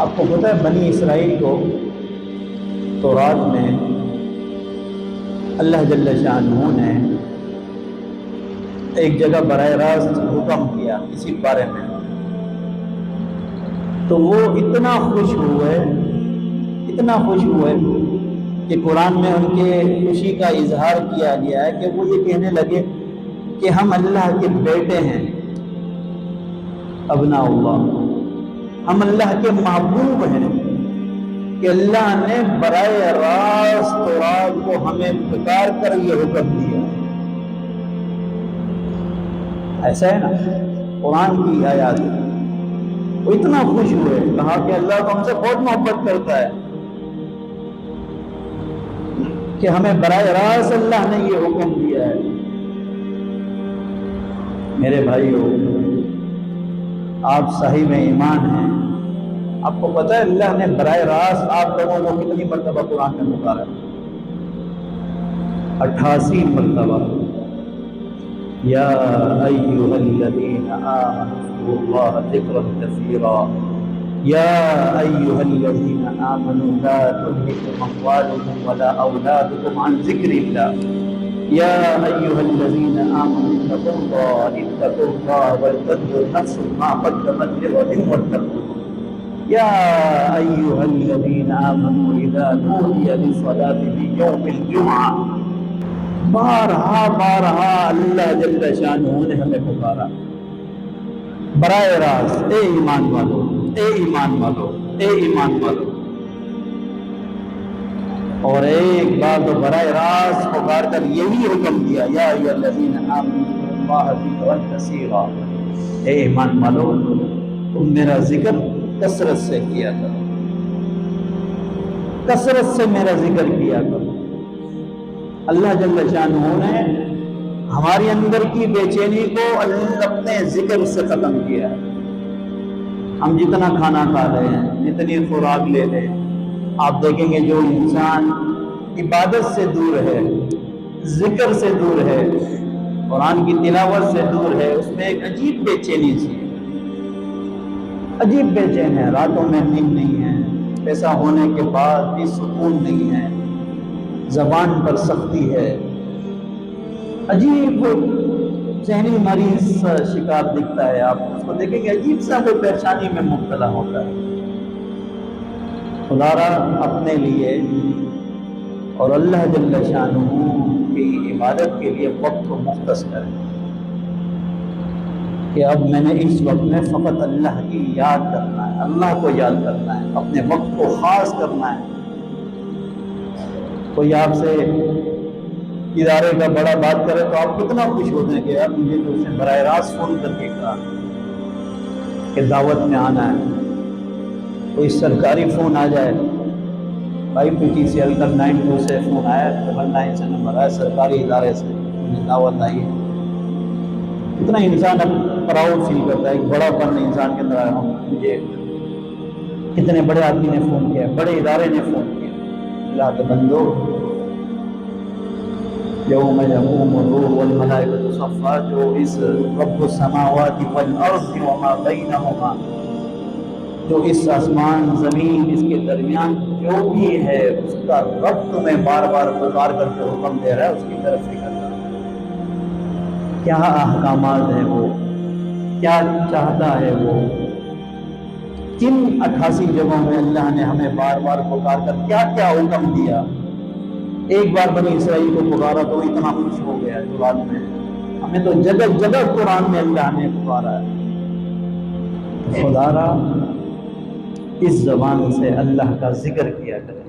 آپ کو پتہ ہے بنی اسرائیل کو تورات میں اللہ جل شانہ نے ایک جگہ براہ راست حکم کیا اسی بارے میں، تو وہ اتنا خوش ہوئے کہ قرآن میں ان کے خوشی کا اظہار کیا گیا ہے کہ وہ یہ کہنے لگے کہ ہم اللہ کے بیٹے ہیں، ابناء اللہ، ہم اللہ کے محبوب ہیں، کہ اللہ نے براہ راست تورات کو ہمیں پکار کر یہ حکم دیا۔ ایسا ہے نا قرآن کی آیات، وہ اتنا خوش ہوئے، کہا کہ اللہ تو ہم سے بہت محبت کرتا ہے کہ ہمیں براہ راست اللہ نے یہ حکم دیا ہے۔ میرے بھائیو، آپ صاحب ایمان ہیں، آپ کو پتہ ہے اللہ نے براہ راست آپ لوگوں کو کتنی مرتبہ قرآن میں پکارا؟ 88 مرتبہ۔ یا ایھا الذین آمنوا اذکروا اللہ ذکرا کثیرا، یا ایھا الذین آمنوا لا تلہکم اموالکم ولا اولادکم عن ذکر اللہ، یا ایھا الذین آمنوا اتقوا اللہ ولتنظر نفس ما قدمت لغد واتقوا اللہ، یا ایھا الذین آمنوا اذا نودی للصلاۃ من یوم الجمعہ۔ بارہا اللہ جل شانہ نے ہمیں پکارا براہ راست، اے ایمان والو، اے ایمان والو، اے ایمان والو، اور ایک بار تو براہ راست پکار کر یہی حکم دیا، یا ایھا الذین آمنوا اذکروا اللہ ذکرا کثیرا، اے ایمان والو تم میرا ذکر کثرت سے کیا کرو، کثرت سے میرا ذکر کیا کرو۔ اللہ جل شانہ نے ہماری اندر کی بے چینی کو اپنے ذکر سے ختم کیا ہے۔ ہم جتنا کھانا کھا رہے ہیں، جتنی خوراک لے لیں، آپ دیکھیں گے جو انسان عبادت سے دور ہے، ذکر سے دور ہے، قرآن کی تلاوت سے دور ہے، اس میں ایک عجیب بے چینی سی ہے، عجیب بے چین ہے، راتوں میں نیند نہیں ہے، پیسہ ہونے کے بعد بھی سکون نہیں ہے، زبان پر سختی ہے، عجیب ذہنی مریض سا شکار دکھتا ہے، آپ اس کو دیکھیں گے عجیب سا کوئی پریشانی میں مبتلا ہوتا ہے۔ خدا را اپنے لیے اور اللہ جل شانہ کی عبادت کے لیے وقت کو مختص کریں کہ اب میں نے اس وقت میں فقط اللہ کی یاد کرنا ہے، اللہ کو یاد کرنا ہے، اپنے وقت کو خاص کرنا ہے۔ کوئی آپ سے ادارے کا بڑا بات کرے تو آپ کتنا خوش ہوتے ہیں کہ یار مجھے تو اس نے براہ راست فون کر کے کہا کہ دعوت میں آنا ہے۔ کوئی سرکاری فون آ جائے، بھائی PTCL کا 92 سے فون آیا، 99 سے نمبر آیا، سرکاری ادارے سے مجھے دعوت آئی ہے، اتنا انسان اب پراؤڈ فیل کرتا ہے، ایک بڑا پن انسان کے اندر آیا ہوں، مجھے کتنے بڑے آدمی نے فون کیا، بڑے ادارے نے فون کیا۔ اللہ کے بندو، یوم یقوم الروح والملائکۃ صفا، جو اس رب السماوات والارض وما بینہما، جو اس آسمان زمین اس کے درمیان جو بھی ہے اس کا رب تمہیں بار بار پکار کر کے حکم دے رہا ہے، اس کی طرف فکر کرو، کیا احکامات ہیں وہ، کیا چاہتا ہے وہ، کن 88 جگہوں میں اللہ نے ہمیں بار بار پکار کر کیا کیا حکم دیا۔ ایک بار بنی اسرائیل کو پکارا تو اتنا خوش ہو گیا تورات میں، ہمیں تو جگہ جگہ قرآن میں اللہ نے پکارا ہے۔ خدا را اس زبان سے اللہ کا ذکر کیا کرے۔